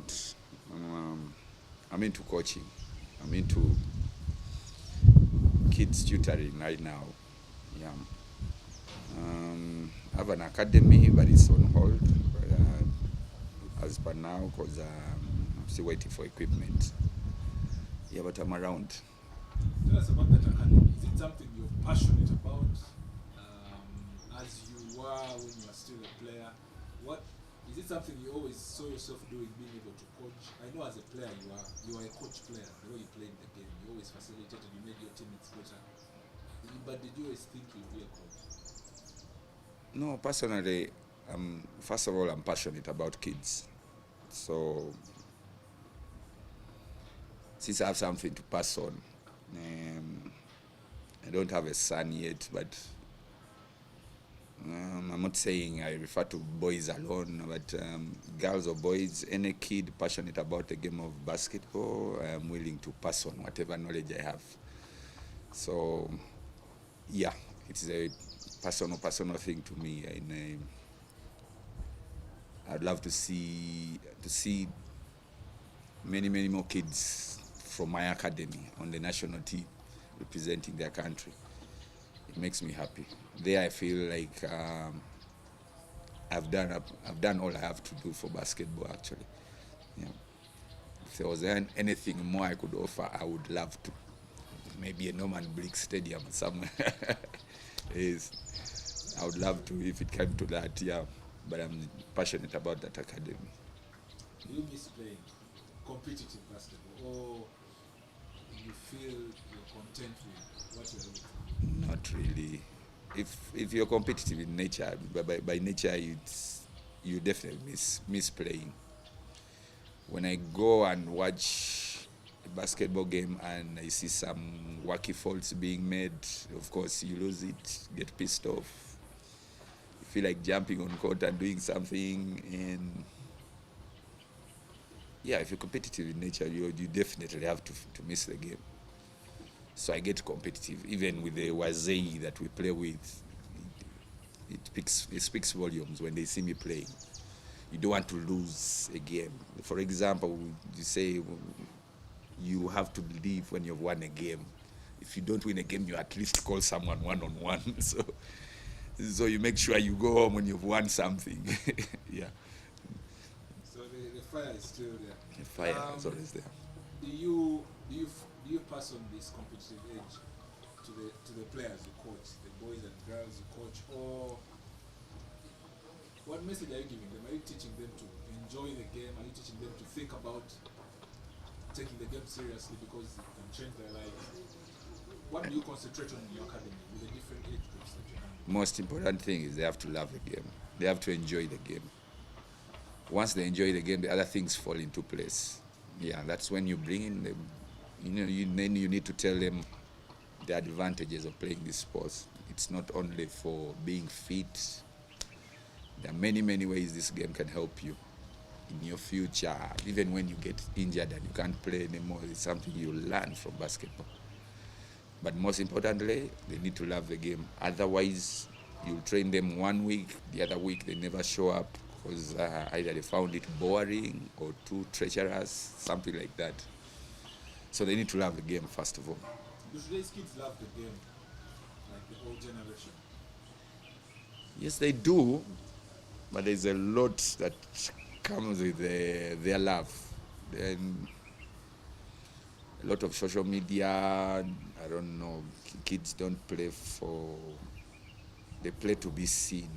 lot. I'm into coaching. I'm into kids tutoring right now. Yeah. I have an academy, but it's on hold as per now because I'm still waiting for equipment. Yeah, but I'm around. Tell us about that academy. Is it something you're passionate about, as you were when you were still a player? What is it something you always saw yourself doing, being able to coach? I know as a player you are a coach player. The way you played the game, you always facilitated. You made your teammates better. But did you always think you'd be a coach? No, personally, first of all, I'm passionate about kids. So, since I have something to pass on, I don't have a son yet, but I'm not saying I refer to boys alone, but girls or boys, any kid passionate about the game of basketball, I'm willing to pass on whatever knowledge I have. So, yeah, it's a personal thing to me. And I'd love to see many more kids from my academy on the national team representing their country. It makes me happy. There I feel like I've done all I have to do for basketball actually. Yeah. If there was anything more I could offer, I would love to. Maybe a Norman Blick stadium somewhere. Yes, I would love to if it came to that. Yeah, but I'm passionate about that academy. Do you miss playing competitive basketball, or you feel you're content with what you're able to do? Not really. If you're competitive in nature, by nature, you definitely miss playing. When I go and watch a basketball game and I see some wacky faults being made, of course you lose it, get pissed off. You feel like jumping on court and doing something, and yeah, if you're competitive in nature, you definitely have to miss the game. So I get competitive, even with the Wazei that we play with. It speaks volumes when they see me playing. You don't want to lose a game. For example, you say you have to leave when you've won a game. If you don't win a game, you at least call someone one-on-one. So you make sure you go home when you've won something. Yeah. So the fire is still there. The fire is always there. Do you pass on this competitive edge to the players you coach, the boys and girls you coach, or what message are you giving them? Are you teaching them to enjoy the game? Are you teaching them to think about taking the game seriously because it can change their lives? What do you concentrate on in your academy with the different age groups that you have? Most important thing is they have to love the game. They have to enjoy the game. Once they enjoy the game, the other things fall into place. Yeah, that's when you bring in them. Then you need to tell them the advantages of playing this sport. It's not only for being fit. There are many ways this game can help you in your future. Even when you get injured and you can't play anymore, it's something you learn from basketball. But most importantly, they need to love the game. Otherwise, you'll train them 1 week, the other week they never show up because either they found it boring or too treacherous, something like that. So they need to love the game first of all. Do today's kids love the game, like the old generation? Yes, they do, but there's a lot that comes with their love. Then a lot of social media, I don't know, kids don't play they play to be seen.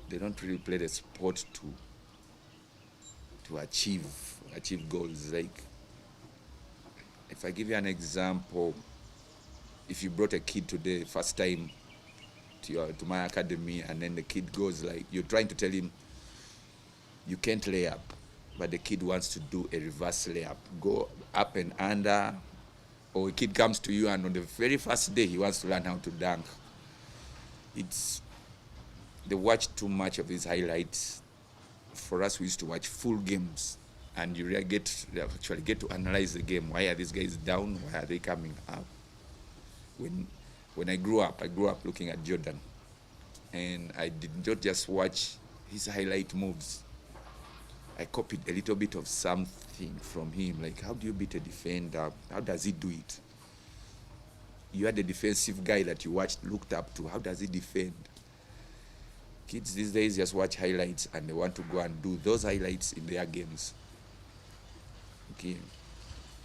They don't really play the sport to achieve goals. Like, if I give you an example, if you brought a kid today, first time to my academy, and then the kid goes like, you're trying to tell him you can't lay up, but the kid wants to do a reverse layup, go up and under, or a kid comes to you and on the very first day he wants to learn how to dunk. They watch too much of these highlights. For us, we used to watch full games, and you really actually get to analyze the game. Why are these guys down? Why are they coming up? When I grew up looking at Jordan, and I did not just watch his highlight moves. I copied a little bit of something from him, like how do you beat a defender? How does he do it? You had a defensive guy that you looked up to. How does he defend? Kids these days just watch highlights and they want to go and do those highlights in their games. Okay.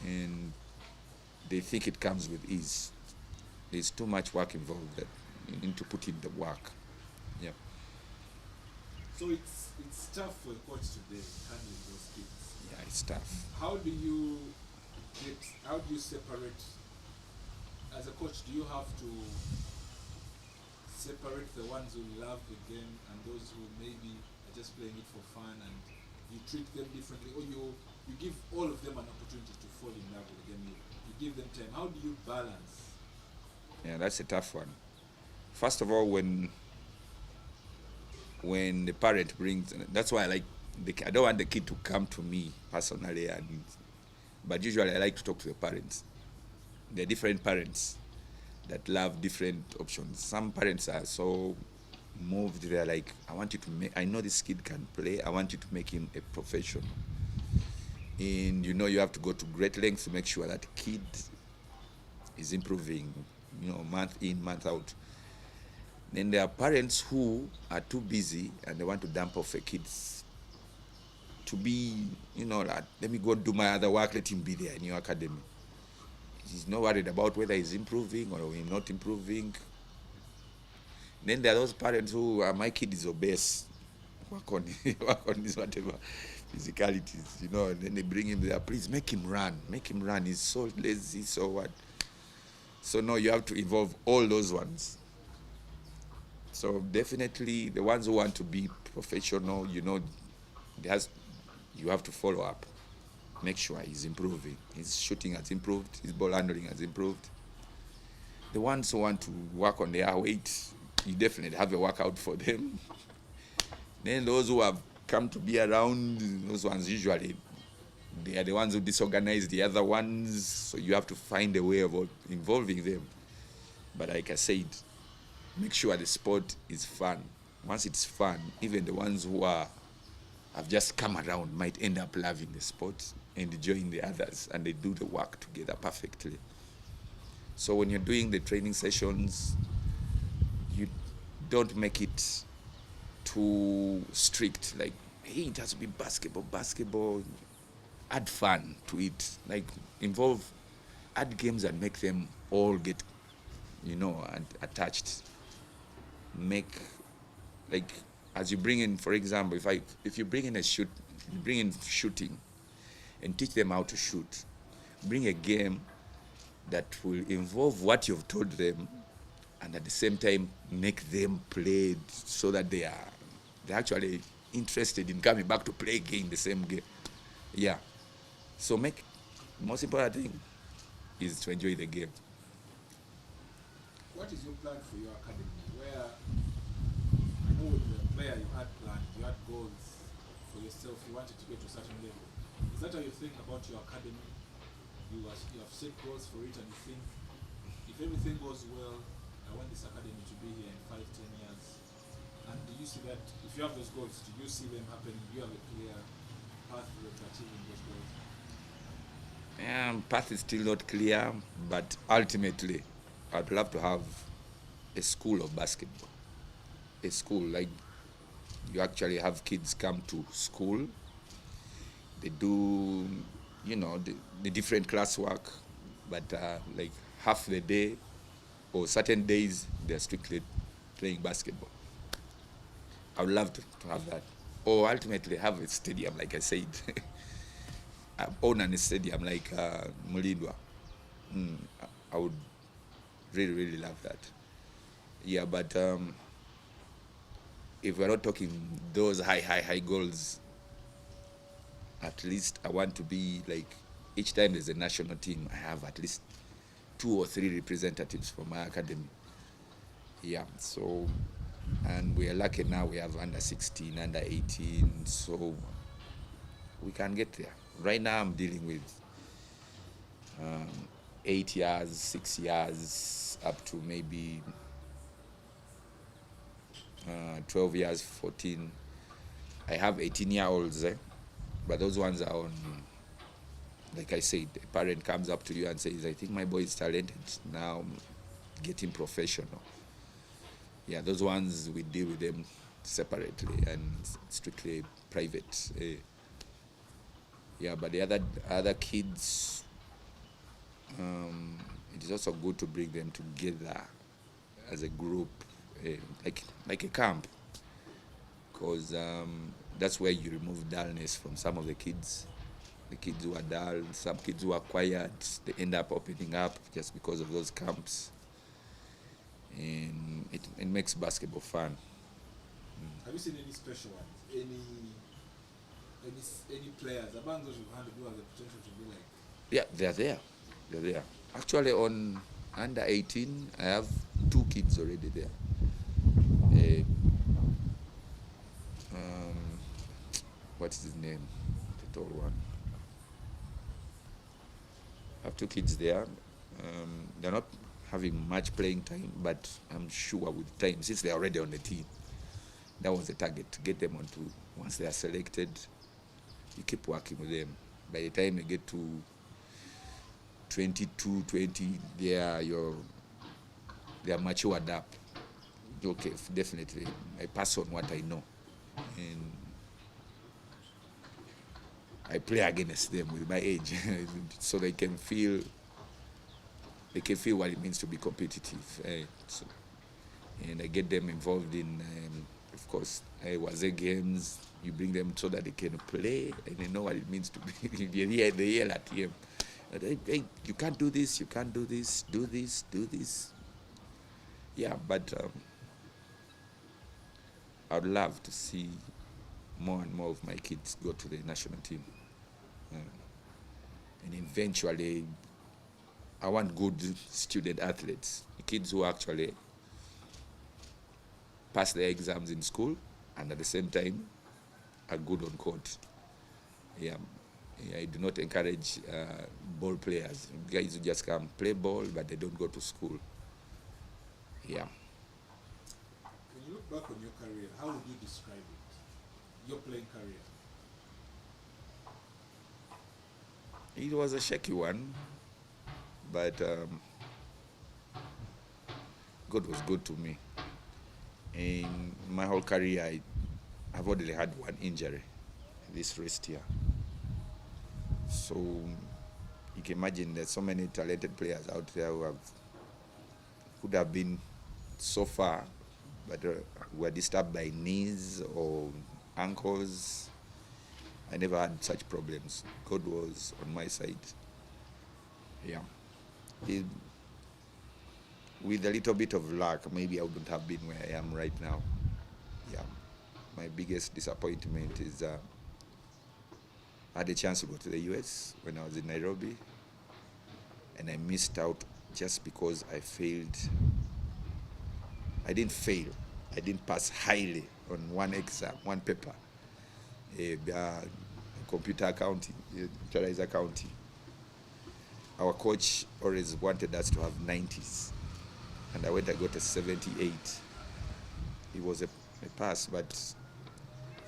And they think it comes with ease. There's too much work involved that you need to put in the work. Yeah. So it's tough for a coach today handling those kids. Yeah, it's tough. How do you separate, as a coach, do you have to separate the ones who love the game and those who maybe are just playing it for fun, and you treat them differently, or you give all of them an opportunity to fall in love with the game, you give them time? How do you balance? Yeah, that's a tough one. First of all, when the parent brings, that's why I don't want the kid to come to me personally, but usually I like to talk to the parents. There are different parents that love different options. Some parents are so moved, they're like, I know this kid can play, I want you to make him a professional. And you have to go to great lengths to make sure that kid is improving, month in, month out. Then there are parents who are too busy and they want to dump off a kid to be, like, let me go do my other work, let him be there in your academy. He's not worried about whether he's improving or he's not improving. Then there are those parents who my kid is obese, work on his whatever physicalities, and then they bring him there, please make him run, he's so lazy, so what? So no, you have to involve all those ones. So definitely the ones who want to be professional, you have to follow up. Make sure he's improving. His shooting has improved, his ball handling has improved. The ones who want to work on their weight, you definitely have a workout for them. Then those who have come to be around, those ones usually, they are the ones who disorganize the other ones, so you have to find a way of involving them. But like I said, make sure the sport is fun. Once it's fun, even the ones who have just come around might end up loving the sport and enjoying the others, and they do the work together perfectly. So when you're doing the training sessions, you don't make it too strict, like, hey, it has to be basketball. Add fun to it, like add games and make them all get, attached. Make, like, as you bring in, for example, if you bring in shooting and teach them how to shoot, bring a game that will involve what you've told them, and at the same time make them play so that they're actually interested in coming back to play again the same game. Yeah. So most important thing is to enjoy the game. What is your plan for your academy? Where, I know with the player you had plans, you had goals for yourself, you wanted to get to a certain level. Is that how you think about your academy? You have set goals for it, and you think, if everything goes well, I want this academy to be here in 5-10 years. And do you see that, if you have those goals, do you see them happening? Do you have a clear path to achieving those goals? Path is still not clear, but ultimately, I'd love to have a school of basketball. A school, like, you actually have kids come to school, they do, the different classwork, but like half the day or certain days, they're strictly playing basketball. I would love to have that. Or ultimately have a stadium, like I said. Own a stadium like Mulindwa. I would really, really love that. Yeah, but if we're not talking those high goals, at least I want to be like, each time there's a national team, I have at least 2 or 3 representatives from my academy. Yeah, so, and we are lucky now, we have under 16, under 18, so we can get there. Right now I'm dealing with 8 years, 6 years, up to maybe 12 years, 14. I have 18-year-olds. but those ones are on, like I said, a parent comes up to you and says, I think my boy is talented, now get him professional. Yeah, those ones we deal with them separately and strictly private. Yeah, but the other kids, it is also good to bring them together as a group, like a camp, because that's where you remove dullness from some of the kids. The kids who are dull, some kids who are quiet, they end up opening up just because of those camps. And it makes basketball fun. Have you seen any special ones? Any players among those you've handled who have the potential to be like? Yeah, they're there. They're there. Actually, on under 18, I have 2 kids already there. What is his name? The tall one. I have 2 kids there. They're not having much playing time, but I'm sure with time, since they're already on the team, that was the target, to get them onto, once they are selected, you keep working with them. By the time you get to 22, 20, they are matured up. Okay, definitely, I pass on what I know. And I play against them with my age, so they can feel what it means to be competitive. So, and I get them involved in, of course, was games. You bring them so that they can play and they know what it means to be. They yell at him. Hey, you can't do this, you can't do this, do this, do this. Yeah, but I'd love to see more and more of my kids go to the national team. And eventually, I want good student athletes, kids who actually pass their exams in school and at the same time are good on court. Yeah, I do not encourage ball players, guys who just come play ball but they don't go to school. Yeah. When you look back on your career, how would you describe it? Your playing career? It was a shaky one, but God was good to me. In my whole career, I've only had one injury, this wrist here. So you can imagine there's so many talented players out there who could have been so far, but were disturbed by knees or ankles. I never had such problems. God was on my side. Yeah. With a little bit of luck, maybe I wouldn't have been where I am right now. Yeah. My biggest disappointment is I had a chance to go to the US when I was in Nairobi, and I missed out just because I failed. I didn't fail. I didn't pass highly on one exam, one paper. Computer accounting, utilize accounting. Our coach always wanted us to have 90s, and I got a 78. It was a pass, but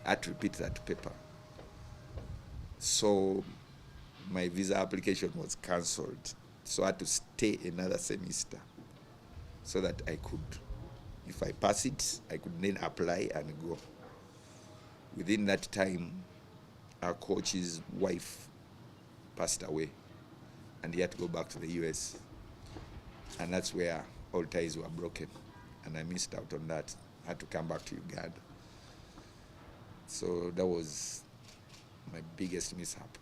I had to repeat that paper. So my visa application was cancelled. So I had to stay another semester so that I could, if I pass it, I could then apply and go. Within that time, our coach's wife passed away, and he had to go back to the US. And that's where all ties were broken. And I missed out on that. I had to come back to Uganda. So that was my biggest mishap.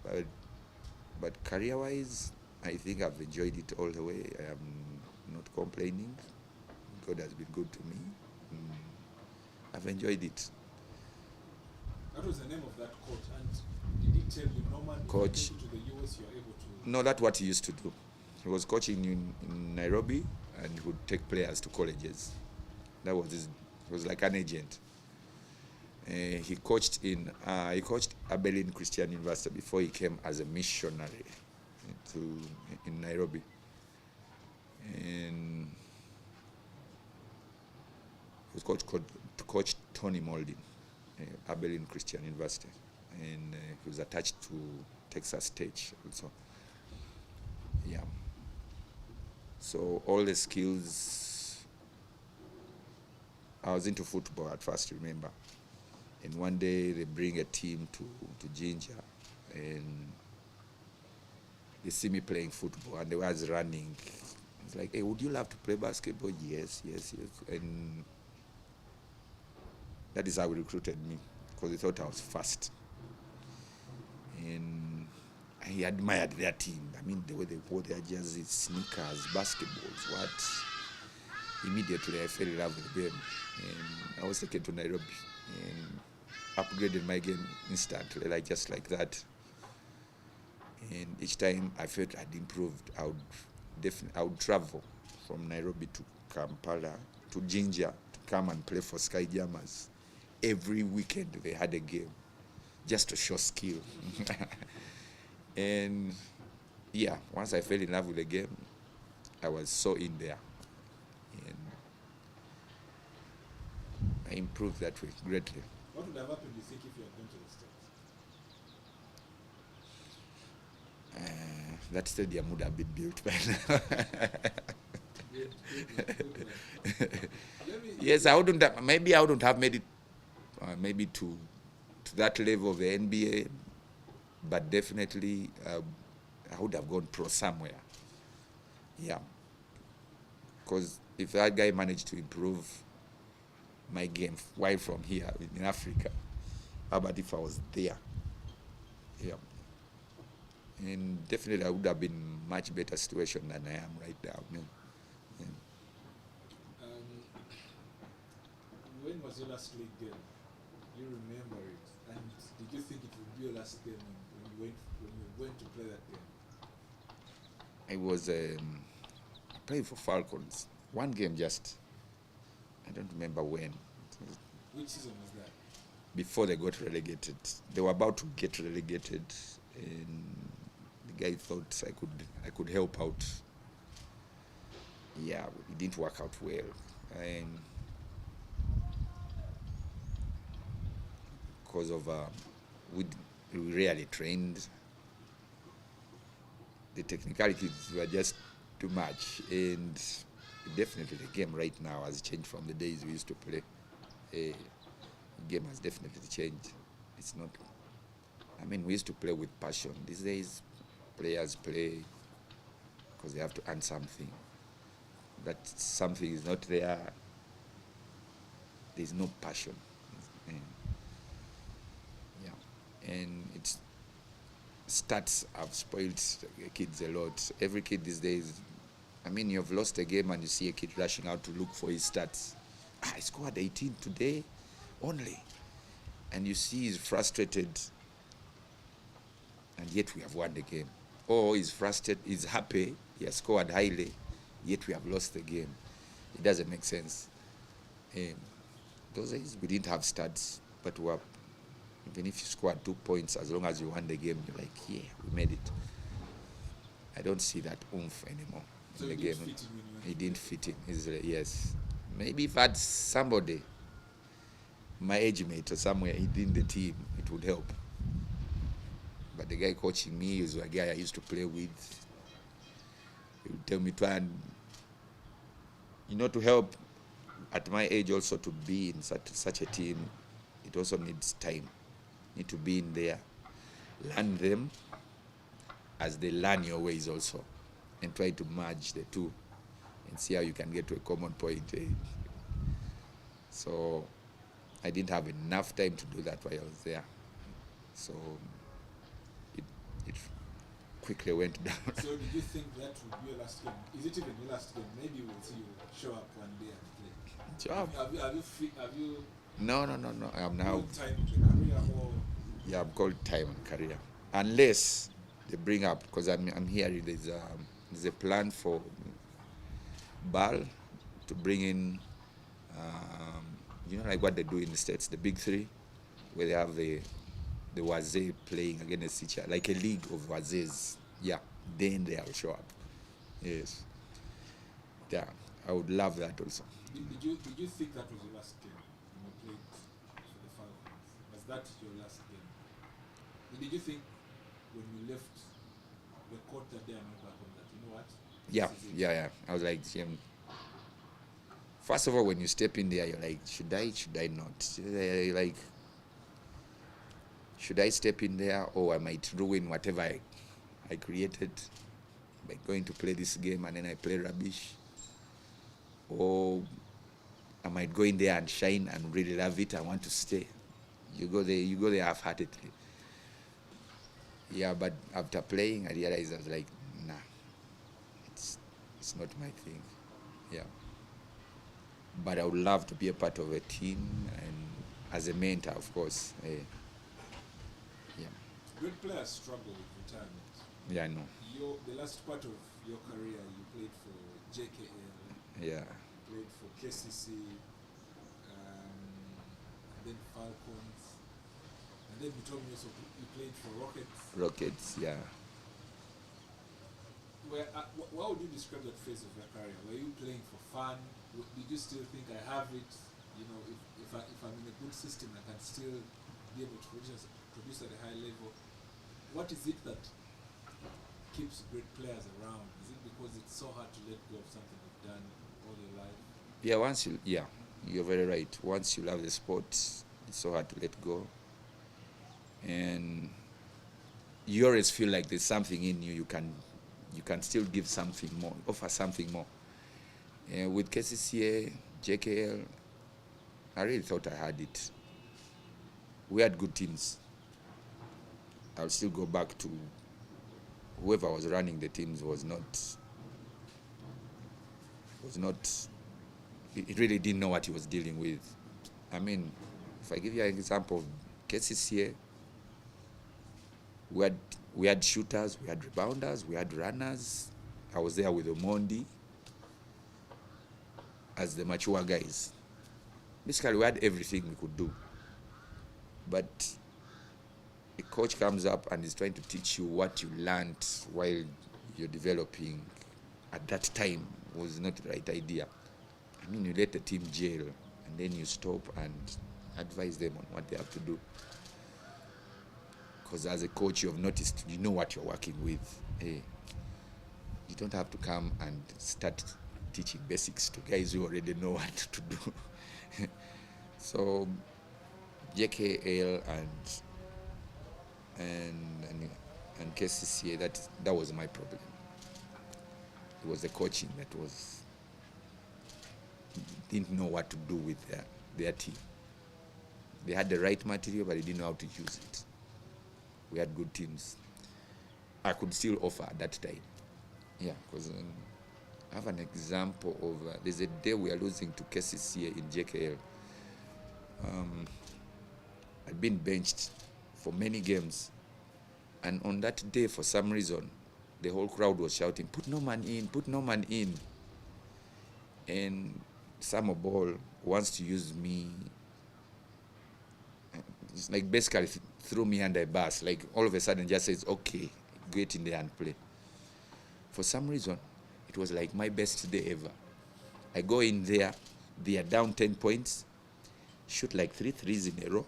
But career-wise, I think I've enjoyed it all the way. I am not complaining. God has been good to me. I've enjoyed it. What was the name of that coach? And did he tell you, Norman, Coach. to the US, you are able to? No, that's what he used to do. He was coaching in Nairobi, and he would take players to colleges. That was he was like an agent. He coached Abilene Christian University before he came as a missionary in Nairobi. And he was coached Tony Moulding, Abilene Christian University. and he was attached to Texas Tech also. Yeah. So all the skills. I was into football at first, remember, and one day they bring a team to Ginger, and they see me playing football, and they was running. It's like, hey, would you love to play basketball? Yes, yes, yes. And that is how they recruited me, because they thought I was fast. And I admired their team. I mean, the way they wore their jerseys, sneakers, basketballs, what? Immediately I fell in love with the game. And I was taken to Nairobi and upgraded my game instantly, like just like that. And each time I felt I'd improved, I would travel from Nairobi to Kampala to Jinja to come and play for Sky Jammers. Every weekend they had a game, just to show skill. And yeah, once I fell in love with the game, I was so in there. And I improved that way greatly. What would have happened, you think, if you had gone to the States? That stadium would have been built by now. Yes, I wouldn't have, maybe I wouldn't have made it maybe to that level of the NBA, but definitely I would have gone pro somewhere. Yeah. Because if that guy managed to improve my game while from here in Africa, how about if I was there? Yeah. And definitely I would have been in much better situation than I am right now. Yeah. When was your last league game? Do you remember it? And did you think it would be your last game when you went to play that game? I was playing for Falcons. One game just. I don't remember when. Which season was that? Before they got relegated. They were about to get relegated, and the guy thought I could help out. Yeah, it didn't work out well. And because of we rarely trained, the technicalities were just too much, and definitely the game right now has changed from the days we used to play. The game has definitely changed. It's not, I mean, we used to play with passion. These days, players play because they have to earn something. That something is not there, there's no passion. Yeah. And it's stats have spoiled kids a lot. Every kid these days, I mean, you've lost a game and you see a kid rushing out to look for his stats. I scored 18 today only. And you see he's frustrated, and yet we have won the game. Or he's frustrated, he's happy, he has scored highly, yet we have lost the game. It doesn't make sense. Those days we didn't have stats, but we were, even if you scored 2 points, as long as you won the game, you're like, yeah, we made it. I don't see that oomph anymore So in the it game. didn't fit in when you went He to didn't play? fit in. Yes. Maybe if I had somebody, my age mate or somewhere in the team, it would help. But the guy coaching me is a guy I used to play with. He would tell me, try and, to help at my age also to be in such a team, it also needs time. Need to be in there, learn them as they learn your ways also, and try to merge the two and see how you can get to a common point. So I didn't have enough time to do that while I was there. So it quickly went down. So did you think that would be your last game? Is it even your last game? Maybe we'll see you show up one day and play. Job. Have you No. I'm now. called time in the career, or Yeah, I'm called time and career. Unless they bring up, because I'm hearing there's a plan for BAL to bring in, like what they do in the States, the big three, where they have the Wazee playing against each other, like a league of Wazees. Yeah, then they'll show up. Yes. Yeah, I would love that also. did you think that was your last game when you played for the Falcons? Was that your last game? Did you think when you left the court that day and went back home that, you know what? Yeah, This is it? yeah. I was like, first of all, when you step in there, you're like, should I not? You're like, should I step in there, or I might ruin whatever I created by going to play this game and then I play rubbish? Or I might go in there and shine and really love it. I want to stay. You go there half-heartedly. Yeah, but after playing, I realized I was like, nah, it's not my thing. Yeah. But I would love to be a part of a team and as a mentor, of course. Yeah. Great players struggle with retirement. Yeah, I know. The last part of your career, you played for JKL, Yeah. played for KCC, and then Falcons, and then you told me also you played for Rockets. Rockets, yeah. What would you describe that phase of your career? Were you playing for fun? Did you still think I have it? You know, if I'm in a good system, I can still be able to produce at a high level. What is it that keeps great players around? Is it because it's so hard to let go of something you've done all your life? Yeah, you're very right. Once you love the sport, it's so hard to let go. And you always feel like there's something in you can still give something more, offer something more. And with KCCA, JKL, I really thought I had it. We had good teams. I'll still go back to whoever was running the teams was not, he really didn't know what he was dealing with. I mean, if I give you an example of KCCA, we had shooters, we had rebounders, we had runners. I was there with Omondi as the mature guys. Basically, we had everything we could do. But a coach comes up and is trying to teach you what you learned while you're developing at that time was not the right idea. I mean, you let the team jail and then you stop and advise them on what they have to do. Because as a coach, you've noticed, you know what you're working with. Hey, you don't have to come and start teaching basics to guys who already know what to do. So JKL and KCCA, that was my problem. It was the coaching that didn't know what to do with their team. They had the right material, but they didn't know how to use it. We had good teams. I could still offer at that time. Yeah, because I have an example of, there's a day we are losing to KCCA in JKL. I'd been benched for many games. And on that day, for some reason, the whole crowd was shouting, put Norman in, put Norman in. And Samo Ball wants to use me. It's like basically threw me under a bus. Like all of a sudden just says, okay, get in there and play. For some reason, it was like my best day ever. I go in there, they are down 10 points, shoot like 3 threes in a row.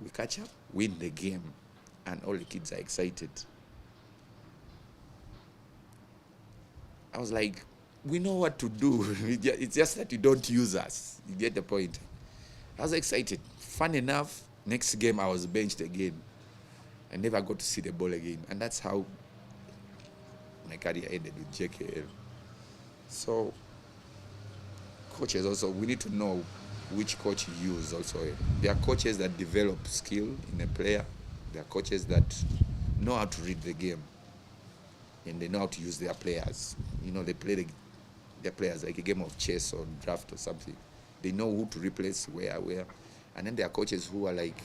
We catch up, win the game, and all the kids are excited. I was like, we know what to do. It's just that you don't use us. You get the point? I was excited. Fun enough, next game I was benched again. I never got to see the ball again. And that's how my career ended with JKL. So, coaches also, we need to know which coach you use also. There are coaches that develop skill in a player. There are coaches that know how to read the game. And they know how to use their players. You know, they play their players like a game of chess or draft or something. They know who to replace where. And then there are coaches who are like,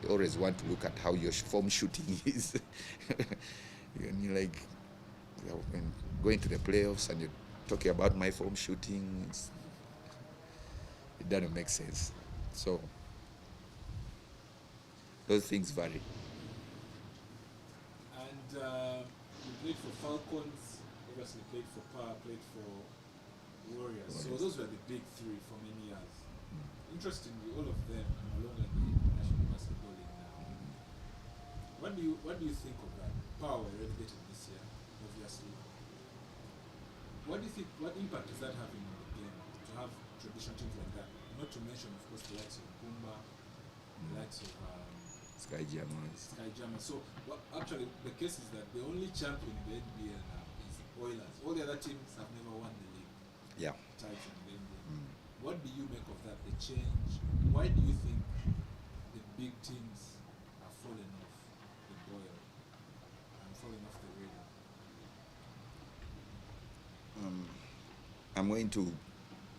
they always want to look at how your form shooting is. And you're like, when going to the playoffs and you're talking about my form shooting, it doesn't make sense. So, those things vary. And you played for Falcons, obviously played for Power, played for Warriors. So those were the big three for many years. Interestingly, all of them are no longer in the National Basketball League now. What do you think of that? Power were relegated this year, obviously. What do you think? What impact is that having on the game to have traditional teams like that? Not to mention, of course, the likes of Kumba, the likes of Sky Germans. Sky German. So actually, the case is that the only champion in the NBA now is Oilers. All the other teams have never won the league. Yeah. Title in the NBA. What do you make of that? The change. Why do you think the big teams are falling off the boil and falling off the radar? I'm going to.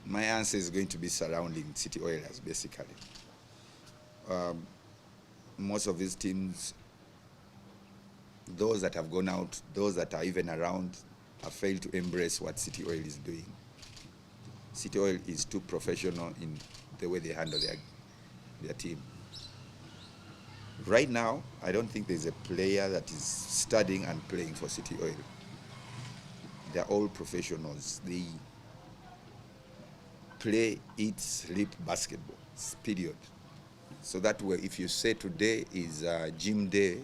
My answer is going to be surrounding City Oilers, basically. Most of these teams, those that have gone out, those that are even around, have failed to embrace what City Oil is doing. City Oil is too professional in the way they handle their team. Right now, I don't think there's a player that is studying and playing for City Oil. They're all professionals. They play, eat, sleep basketball, period. So that way, if you say today is gym day,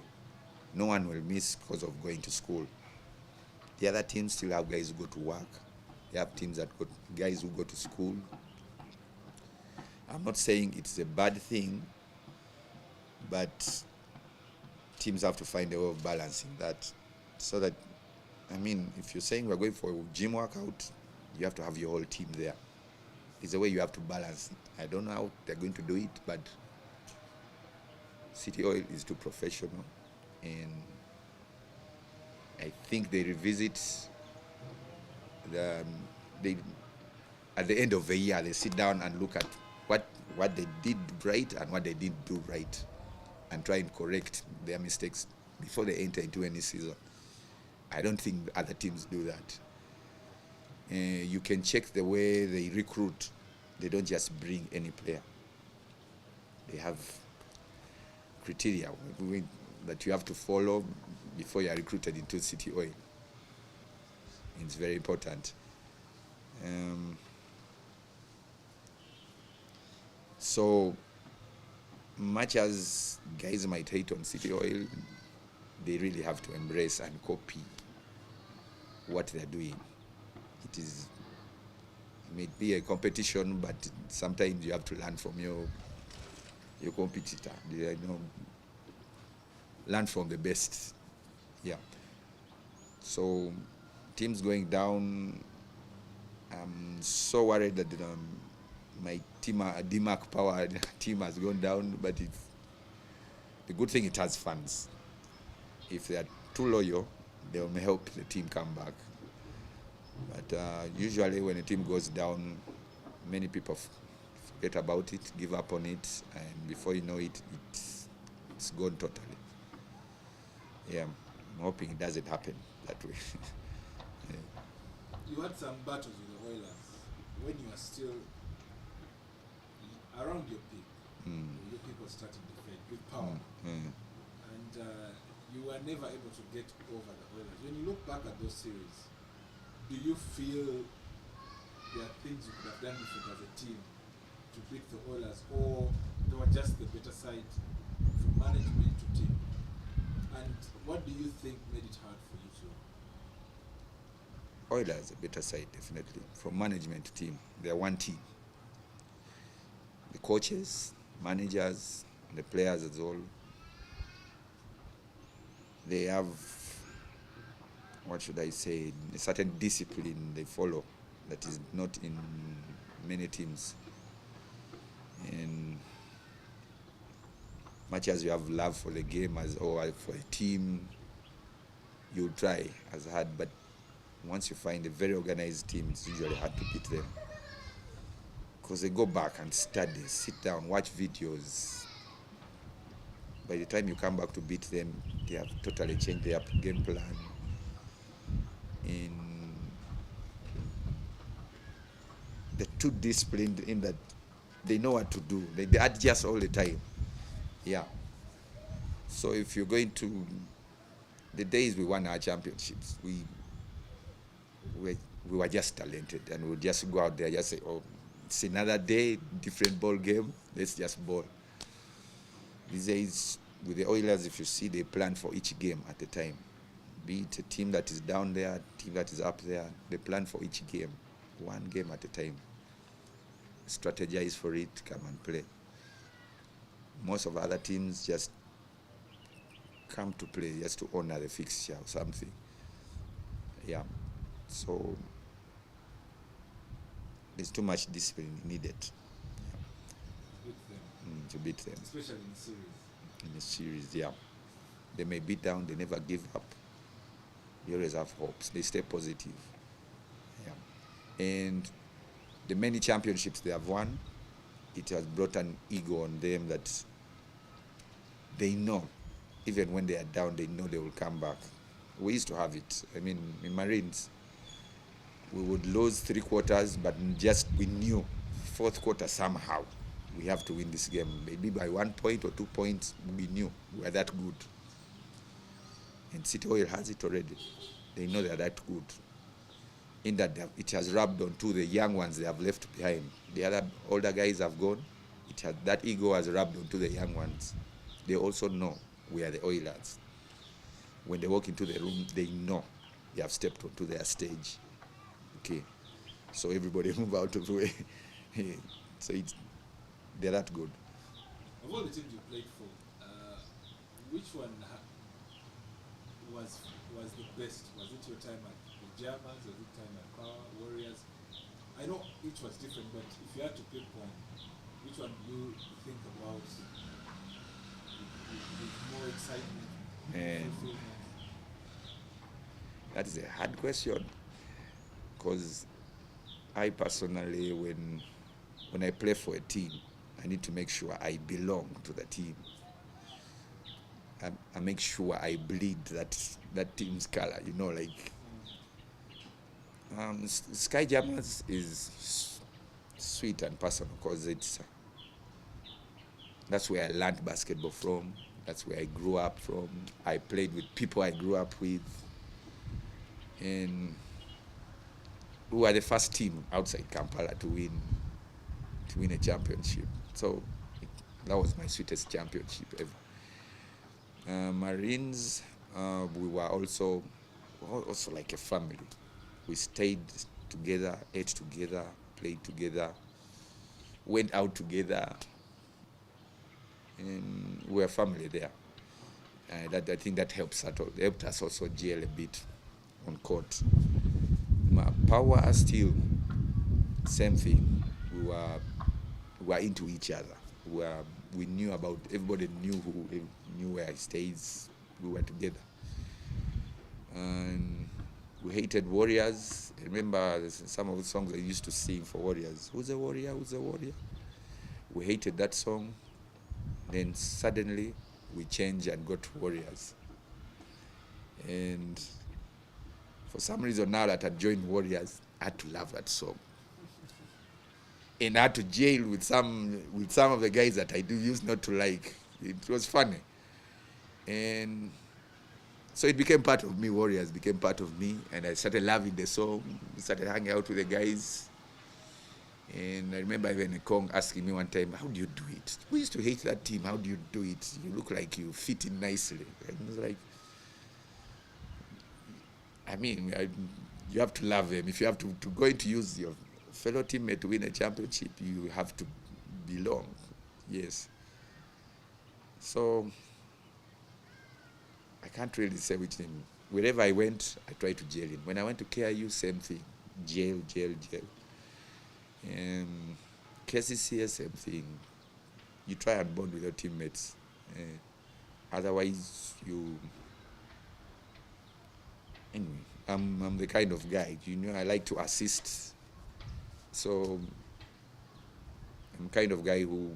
no one will miss because of going to school. The other teams still have guys who go to work. They have teams that got guys who go to school. I'm not saying it's a bad thing, but teams have to find a way of balancing that. So that, I mean, if you're saying we're going for a gym workout, you have to have your whole team there. It's a way you have to balance it. I don't know how they're going to do it, but City Oil is too professional, and I think they revisit at the end of the year. They sit down and look at what they did right and what they didn't do right, and try and correct their mistakes before they enter into any season. I don't think other teams do that. You can check the way they recruit. They don't just bring any player. They have criteria that you have to follow before you are recruited into City Oil. It's very important. So much as guys might hate on City Oil, they really have to embrace and copy what they're doing. It may be a competition, but sometimes you have to learn from your competitor. Learn from the best. Yeah. So teams going down, I'm so worried that my team, DMAC Power team, has gone down, but the good thing, it has fans. If they are too loyal, they will help the team come back. But usually when a team goes down, many people forget about it, give up on it, and before you know it, it's gone totally. Yeah, I'm hoping it doesn't happen that way. Yeah. You had some battles with the Oilers when you are still around your peak. Your people starting to fade with power. And you were never able to get over the Oilers. When you look back at those series, do you feel there are things you could have done different as a team to beat the Oilers, or they were just the better side from management to team? And what do you think made it hard for you to? Oilers a better side, definitely. From management to team, they're one team. The coaches, managers, the players as well, they have, what should I say, a certain discipline they follow that is not in many teams. And much as you have love for the game or for a team, you'll try as hard, but once you find a very organized team, it's usually hard to beat them. Because they go back and study, sit down, watch videos. By the time you come back to beat them, they have totally changed their game plan. They're too disciplined in that they know what to do. They adjust all the time. Yeah. So if you're going to, the days we won our championships, we were just talented, and we'll just go out there, just say, oh, it's another day, different ball game, let's just ball. These days, with the Oilers, if you see, they plan for each game at a time. Be it a team that is down there, a team that is up there, they plan for each game, one game at a time. Strategize for it, come and play. Most of other teams just come to play, just to honor the fixture or something. Yeah, so there's too much discipline needed to beat them. Especially in the series. In the series, yeah. They may beat down, they never give up. They always have hopes. They stay positive. Yeah. And the many championships they have won, it has brought an ego on them that they know, even when they are down, they know they will come back. We used to have it. I mean, in Marines, we would lose 3 quarters, but just we knew 4th quarter somehow we have to win this game. Maybe by 1 point or 2 points, we knew we were that good. And City Oil has it already. They know they are that good. In that it has rubbed onto the young ones they have left behind. The other older guys have gone. That ego has rubbed onto the young ones. They also know we are the Oilers. When they walk into the room, they know they have stepped onto their stage. Okay, so everybody move out of the way. So they're that good. Of all the teams you played for, which one was the best? Was it your time at the Germans? Was it time at Power Warriors? I know each was different, but if you had to pick one, which one do you think about with more excitement? And that is a hard question, because I personally, when I play for a team, I need to make sure I belong to the team. I make sure I bleed that team's color, like Sky Jammers is sweet and personal, because that's where I learned basketball from. That's where I grew up from. I played with people I grew up with, and we were the first team outside Kampala to win a championship. So that was my sweetest championship ever. Marines, we were also like a family. We stayed together, ate together, played together, went out together, and we were a family there. I think that helped us also gel a bit on court. Power still, same thing. We were into each other. We knew about, everybody knew where he stays. We were together. And we hated Warriors. I remember some of the songs I used to sing for Warriors. Who's a warrior? Who's a warrior? We hated that song. Then suddenly we changed and got Warriors. And for some reason, now that I joined Warriors, I had to love that song. And I had to jail with some of the guys that I used not to like. It was funny. And so it became part of me. Warriors became part of me, and I started loving the song. Started hanging out with the guys. And I remember even a Kong asking me one time, how do you do it? We used to hate that team. How do you do it? You look like you fit in nicely. And I was like, I mean, you have to love them. If you have to go to use your fellow teammate to win a championship, you have to belong. Yes. So I can't really say which name. Wherever I went, I tried to jail him. When I went to KIU, same thing. Jail. KCCS, same thing. You try and bond with your teammates. Otherwise, anyway, I'm the kind of guy, I like to assist. So I'm kind of guy who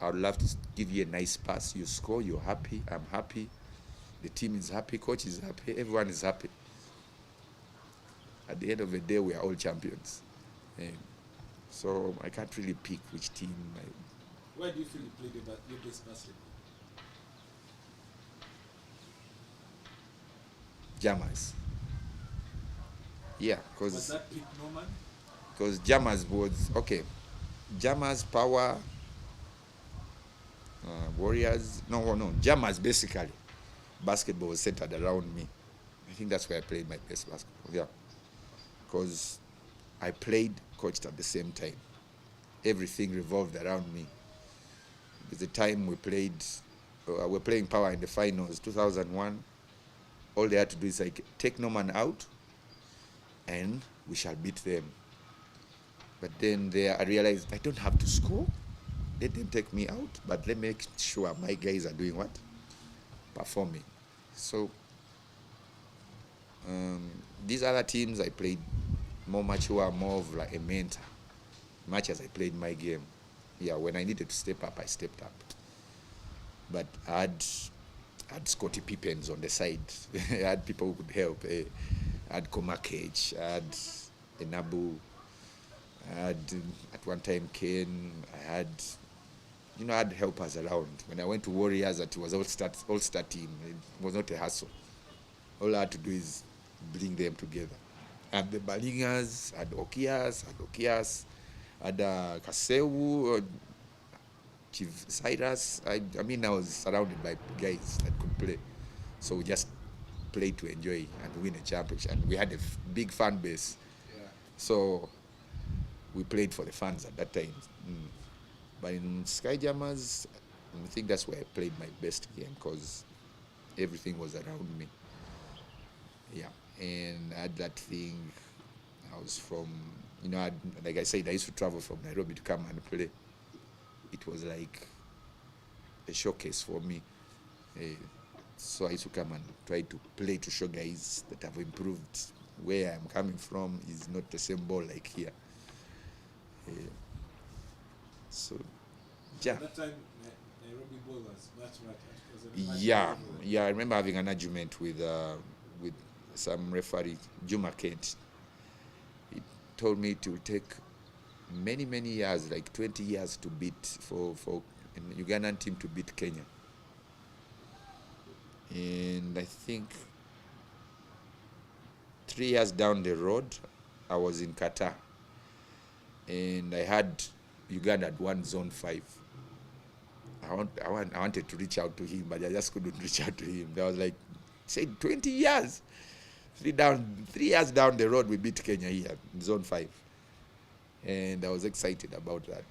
I would love to give you a nice pass. You score, you're happy, I'm happy. The team is happy, coach is happy, everyone is happy. At the end of the day, we are all champions. So I can't really pick which team. Where do you feel you played your best basketball? Jammers. Yeah, because... Was that pick Norman? Because Jammers was, okay. Jammers, Power, Warriors. No, Jammers basically. Basketball was centered around me. I think that's where I played my best basketball. Yeah, because I played, coached at the same time. Everything revolved around me. There's the time we were playing Power in the finals, 2001. All they had to do is like take Norman out, and we shall beat them. But then I realized I don't have to score. Let them take me out, but let me make sure my guys are doing what? Performing. So these other teams I played more mature, more of like a mentor, much as I played my game. Yeah, when I needed to step up, I stepped up. But I had Scottie Pippens on the side. I had people who could help. I had Koma Cage, I had Enabu, I had at one time Ken, I had helpers around. When I went to Warriors, it was all-star team. It was not a hassle. All I had to do is bring them together. And the Balingas, had Okias, had Kaseu, Chief Cyrus. I was surrounded by guys that could play. So we just played to enjoy and win a championship. And we had a big fan base. Yeah. So we played for the fans at that time. But in Skyjammers, I think that's where I played my best game because everything was around me. Yeah, and I had that thing. I was from, like I said, I used to travel from Nairobi to come and play. It was like a showcase for me. So I used to come and try to play to show guys that have improved. Where I'm coming from is not the same ball like here. So, yeah. At that time, Nairobi ball was much. Yeah. I remember having an argument with some referee, Juma Kent. He told me to take many years, like 20 years, to beat for an Ugandan team to beat Kenya. And I think 3 years down the road, I was in Qatar, and I had Uganda had won Zone 5. I wanted to reach out to him, but I just couldn't reach out to him. I was like, say 20 years. 3 years down the road, we beat Kenya here in Zone 5. And I was excited about that.